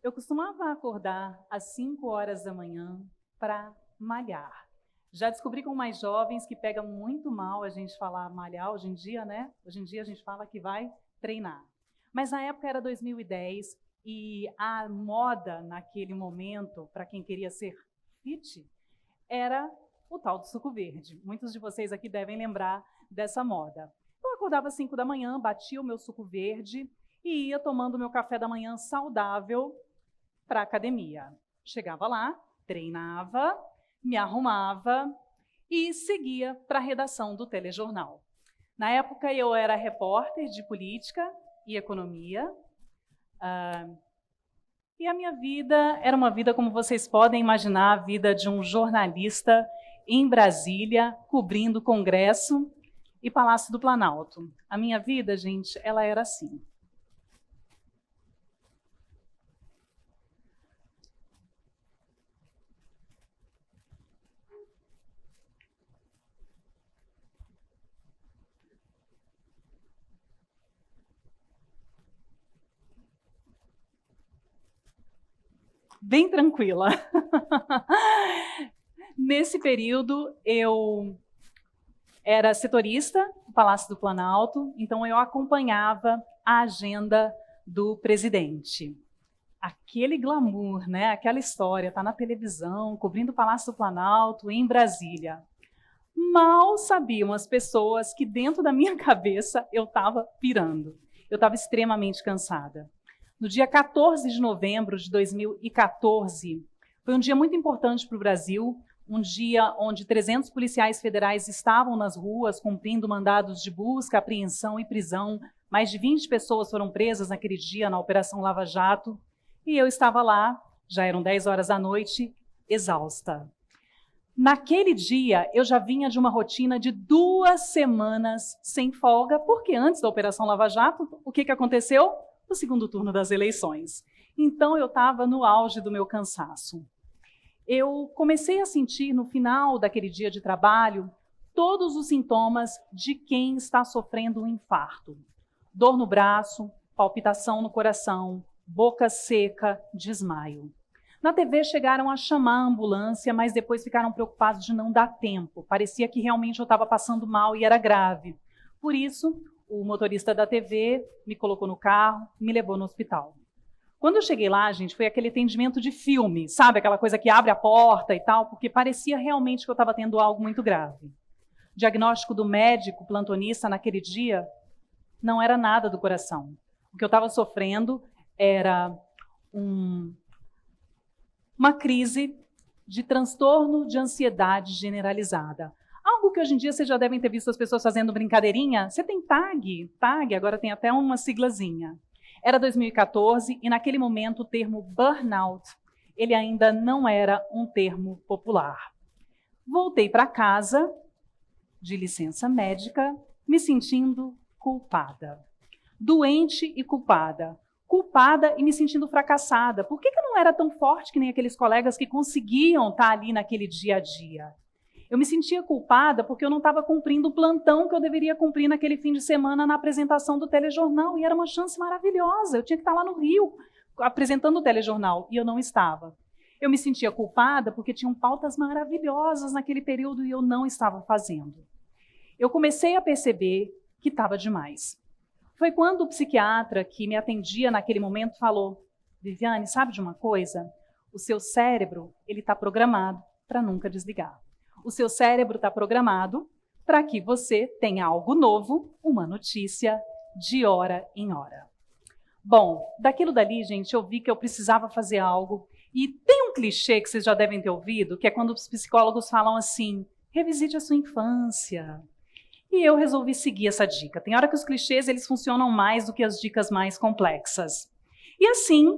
Eu costumava acordar às 5 horas da manhã para malhar. Já descobri com mais jovens que pega muito mal a gente falar malhar hoje em dia, né? Hoje em dia a gente fala que vai treinar. Mas na época era 2010 e a moda naquele momento, para quem queria ser fit, era o tal do suco verde. Muitos de vocês aqui devem lembrar dessa moda. Eu acordava às 5 da manhã, batia o meu suco verde e ia tomando o meu café da manhã saudável para a academia. Chegava lá, treinava, me arrumava e seguia para a redação do telejornal. Na época, eu era repórter de política e economia, e a minha vida era uma vida, como vocês podem imaginar, a vida de um jornalista em Brasília, cobrindo o Congresso e Palácio do Planalto. A minha vida, gente, ela era assim. Bem tranquila. Nesse período, eu era setorista do Palácio do Planalto, então eu acompanhava a agenda do presidente. Aquele glamour, né? Aquela história, tá na televisão, cobrindo o Palácio do Planalto, em Brasília. Mal sabiam as pessoas que dentro da minha cabeça eu estava pirando. Eu estava extremamente cansada. No dia 14 de novembro de 2014, foi um dia muito importante para o Brasil, um dia onde 300 policiais federais estavam nas ruas cumprindo mandados de busca, apreensão e prisão. Mais de 20 pessoas foram presas naquele dia na Operação Lava Jato, e eu estava lá, já eram 10 horas da noite, exausta. Naquele dia, eu já vinha de uma rotina de 2 semanas sem folga, porque antes da Operação Lava Jato, o que aconteceu? O segundo turno das eleições. Então, eu estava no auge do meu cansaço. Eu comecei a sentir, no final daquele dia de trabalho, todos os sintomas de quem está sofrendo um infarto. Dor no braço, palpitação no coração, boca seca, desmaio. Na TV chegaram a chamar a ambulância, mas depois ficaram preocupados de não dar tempo. Parecia que realmente eu estava passando mal e era grave. Por isso, o motorista da TV me colocou no carro e me levou no hospital. Quando eu cheguei lá, gente, foi aquele atendimento de filme, sabe? Aquela coisa que abre a porta e tal, porque parecia realmente que eu estava tendo algo muito grave. O diagnóstico do médico plantonista naquele dia não era nada do coração. O que eu estava sofrendo era uma crise de transtorno de ansiedade generalizada. Algo que hoje em dia vocês já devem ter visto as pessoas fazendo brincadeirinha. Você tem TAG, agora tem até uma siglazinha. Era 2014 e naquele momento o termo burnout, ele ainda não era um termo popular. Voltei para casa, de licença médica, me sentindo culpada. Doente e culpada. Culpada e me sentindo fracassada. Por que eu não era tão forte que nem aqueles colegas que conseguiam estar ali naquele dia a dia? Eu me sentia culpada porque eu não estava cumprindo o plantão que eu deveria cumprir naquele fim de semana na apresentação do telejornal, e era uma chance maravilhosa. Eu tinha que estar lá no Rio apresentando o telejornal, e eu não estava. Eu me sentia culpada porque tinham pautas maravilhosas naquele período e eu não estava fazendo. Eu comecei a perceber que estava demais. Foi quando o psiquiatra que me atendia naquele momento falou: Viviane, sabe de uma coisa? O seu cérebro está programado para nunca desligar. O seu cérebro está programado para que você tenha algo novo, uma notícia, de hora em hora. Bom, daquilo dali, gente, eu vi que eu precisava fazer algo. E tem um clichê que vocês já devem ter ouvido, que é quando os psicólogos falam assim: revisite a sua infância. E eu resolvi seguir essa dica. Tem hora que os clichês eles funcionam mais do que as dicas mais complexas. E assim,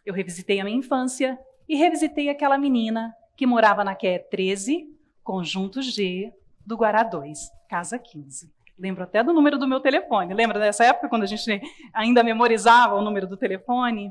eu revisitei a minha infância e revisitei aquela menina que morava na QE 13, Conjunto G, do Guará 2, Casa 15. Lembro até do número do meu telefone. Lembra dessa época, quando a gente ainda memorizava o número do telefone?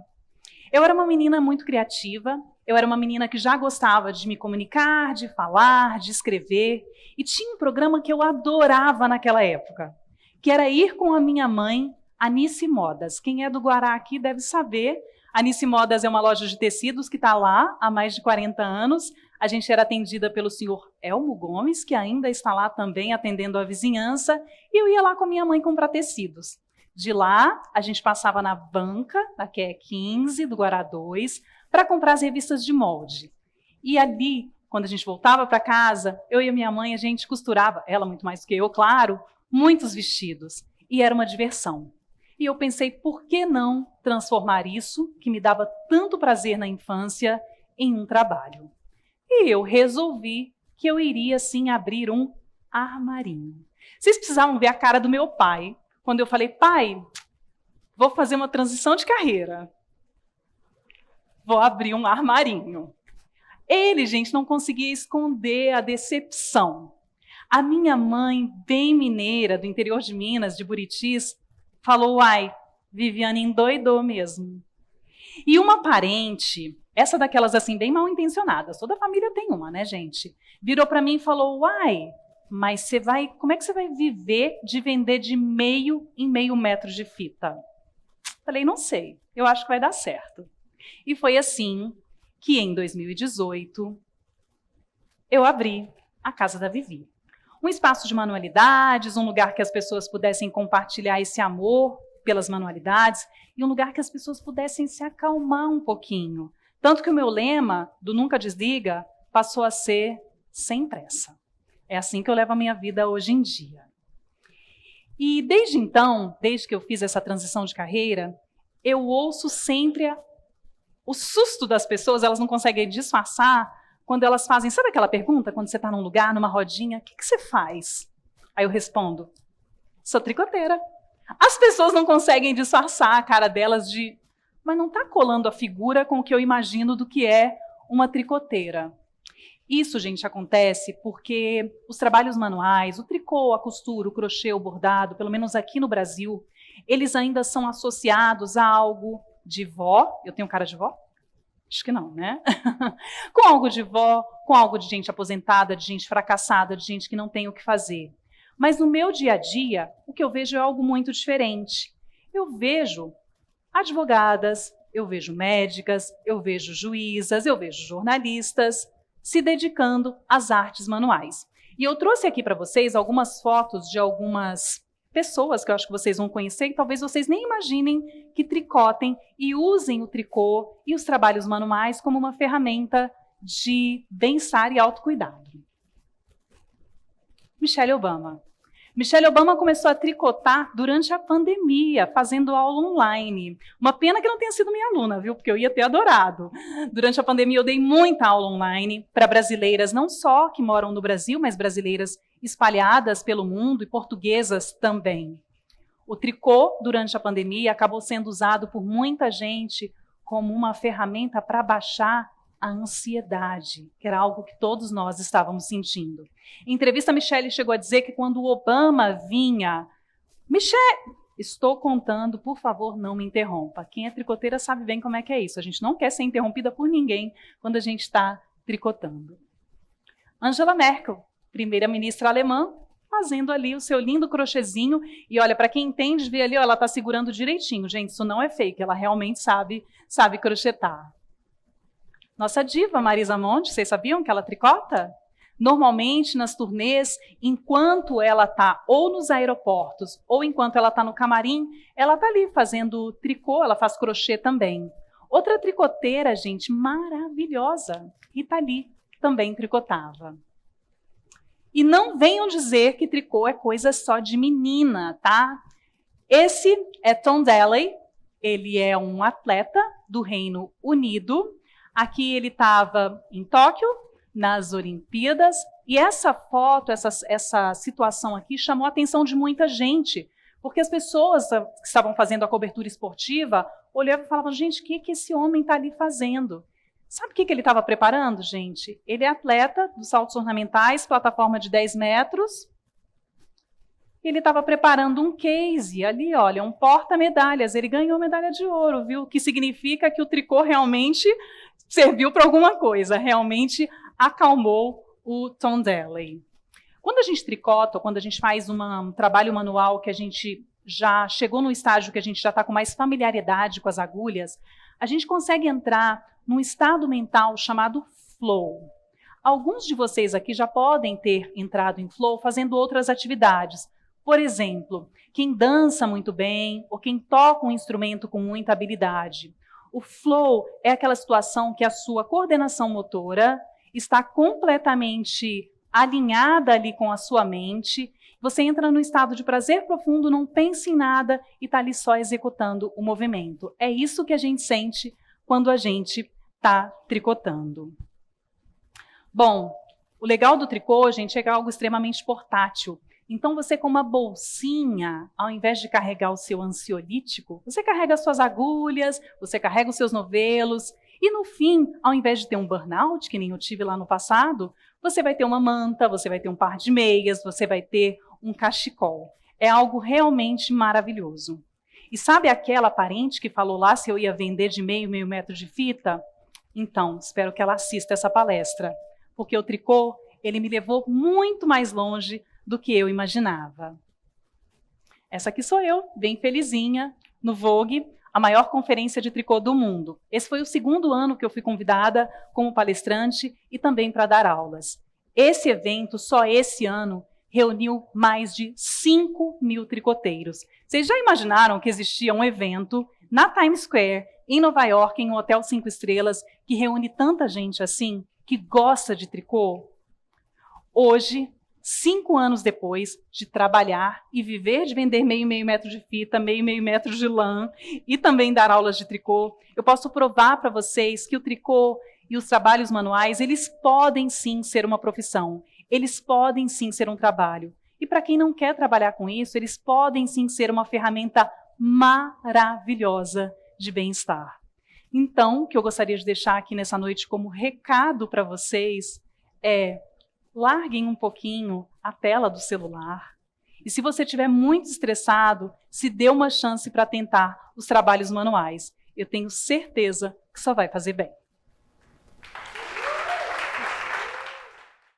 Eu era uma menina muito criativa, eu era uma menina que já gostava de me comunicar, de falar, de escrever, e tinha um programa que eu adorava naquela época, que era ir com a minha mãe, Anice Modas. Quem é do Guará aqui deve saber A Nice Modas é uma loja de tecidos que está lá há mais de 40 anos. A gente era atendida pelo senhor Elmo Gomes, que ainda está lá também atendendo a vizinhança, e eu ia lá com a minha mãe comprar tecidos. De lá, a gente passava na banca, da QE 15, do Guará 2, para comprar as revistas de molde. E ali, quando a gente voltava para casa, eu e a minha mãe, a gente costurava, ela muito mais do que eu, claro, muitos vestidos. E era uma diversão. E eu pensei, por que não transformar isso, que me dava tanto prazer na infância, em um trabalho? E eu resolvi que eu iria, sim, abrir um armarinho. Vocês precisavam ver a cara do meu pai, quando eu falei, pai, vou fazer uma transição de carreira. Vou abrir um armarinho. Ele, gente, não conseguia esconder a decepção. A minha mãe, bem mineira, do interior de Minas, de Buritis, falou, uai, Viviane endoidou mesmo. E uma parente, essa daquelas assim, bem mal intencionadas, toda família tem uma, né, gente? Virou para mim e falou, uai, mas como é que você vai viver de vender de meio em meio metro de fita? Falei, não sei, eu acho que vai dar certo. E foi assim que em 2018 eu abri a Casa da Vivi. Um espaço de manualidades, um lugar que as pessoas pudessem compartilhar esse amor pelas manualidades e um lugar que as pessoas pudessem se acalmar um pouquinho. Tanto que o meu lema, do Nunca Desliga, passou a ser sem pressa. É assim que eu levo a minha vida hoje em dia. E desde então, desde que eu fiz essa transição de carreira, eu ouço sempre o susto das pessoas, elas não conseguem disfarçar, quando elas fazem, sabe aquela pergunta, quando você está num lugar, numa rodinha, o que você faz? Aí eu respondo, sou tricoteira. As pessoas não conseguem disfarçar a cara delas de, mas não está colando a figura com o que eu imagino do que é uma tricoteira. Isso, gente, acontece porque os trabalhos manuais, o tricô, a costura, o crochê, o bordado, pelo menos aqui no Brasil, eles ainda são associados a algo de vó. Eu tenho cara de vó? Acho que não, né? Com algo de vó, com algo de gente aposentada, de gente fracassada, de gente que não tem o que fazer. Mas no meu dia a dia, o que eu vejo é algo muito diferente. Eu vejo advogadas, eu vejo médicas, eu vejo juízas, eu vejo jornalistas se dedicando às artes manuais. E eu trouxe aqui para vocês algumas fotos de algumas pessoas que eu acho que vocês vão conhecer e talvez vocês nem imaginem que tricotem e usem o tricô e os trabalhos manuais como uma ferramenta de bem-estar e autocuidado. Michelle Obama. Michelle Obama começou a tricotar durante a pandemia, fazendo aula online. Uma pena que não tenha sido minha aluna, viu? Porque eu ia ter adorado. Durante a pandemia eu dei muita aula online para brasileiras, não só que moram no Brasil, mas brasileiras espalhadas pelo mundo e portuguesas também. O tricô, durante a pandemia, acabou sendo usado por muita gente como uma ferramenta para baixar a ansiedade, que era algo que todos nós estávamos sentindo. Em entrevista, a Michelle chegou a dizer que quando o Obama vinha, Michelle, estou contando, por favor, não me interrompa. Quem é tricoteira sabe bem como é que é isso. A gente não quer ser interrompida por ninguém quando a gente está tricotando. Angela Merkel, primeira-ministra alemã, fazendo ali o seu lindo crochêzinho. E olha, para quem entende, vê ali, ó, ela está segurando direitinho. Gente, isso não é fake, ela realmente sabe crochetar. Nossa diva, Marisa Monte, vocês sabiam que ela tricota? Normalmente, nas turnês, enquanto ela está ou nos aeroportos ou enquanto ela está no camarim, ela está ali fazendo tricô, ela faz crochê também. Outra tricoteira, gente, maravilhosa, Rita Lee, também tricotava. E não venham dizer que tricô é coisa só de menina, tá? Esse é Tom Daley, ele é um atleta do Reino Unido. Aqui ele estava em Tóquio, nas Olimpíadas, e essa foto, essa situação aqui chamou a atenção de muita gente, porque as pessoas que estavam fazendo a cobertura esportiva olhavam e falavam, gente, o que esse homem está ali fazendo? Sabe o que ele estava preparando, gente? Ele é atleta dos saltos ornamentais, plataforma de 10 metros. Ele estava preparando um case ali, olha, um porta-medalhas. Ele ganhou medalha de ouro, viu? O que significa que o tricô realmente serviu para alguma coisa, realmente acalmou o Tom Daley. Quando a gente tricota, ou quando a gente faz um trabalho manual que a gente já chegou no estágio que a gente já está com mais familiaridade com as agulhas, a gente consegue entrar num estado mental chamado flow. Alguns de vocês aqui já podem ter entrado em flow fazendo outras atividades. Por exemplo, quem dança muito bem ou quem toca um instrumento com muita habilidade. O flow é aquela situação que a sua coordenação motora está completamente alinhada ali com a sua mente. Você entra no estado de prazer profundo, não pensa em nada e está ali só executando o movimento. É isso que a gente sente quando a gente está tricotando. Bom, o legal do tricô, gente, é algo extremamente portátil. Então, você com uma bolsinha, ao invés de carregar o seu ansiolítico, você carrega as suas agulhas, você carrega os seus novelos, e no fim, ao invés de ter um burnout, que nem eu tive lá no passado, você vai ter uma manta, você vai ter um par de meias, você vai ter um cachecol. É algo realmente maravilhoso. E sabe aquela parente que falou lá se eu ia vender de meio metro de fita? Então, espero que ela assista essa palestra, porque o tricô, ele me levou muito mais longe do que eu imaginava. Essa aqui sou eu, bem felizinha, no Vogue, a maior conferência de tricô do mundo. Esse foi o segundo ano que eu fui convidada como palestrante e também para dar aulas. Esse evento, só esse ano, reuniu mais de 5.000 tricoteiros. Vocês já imaginaram que existia um evento na Times Square, em Nova York, em um hotel 5 estrelas, que reúne tanta gente assim, que gosta de tricô? Hoje, 5 anos depois de trabalhar e viver de vender meio metro de fita, meio metro de lã e também dar aulas de tricô, eu posso provar para vocês que o tricô e os trabalhos manuais, eles podem sim ser uma profissão, eles podem sim ser um trabalho. E para quem não quer trabalhar com isso, eles podem sim ser uma ferramenta maravilhosa de bem-estar. Então, o que eu gostaria de deixar aqui nessa noite como recado para vocês é: larguem um pouquinho a tela do celular. E se você estiver muito estressado, se dê uma chance para tentar os trabalhos manuais. Eu tenho certeza que só vai fazer bem.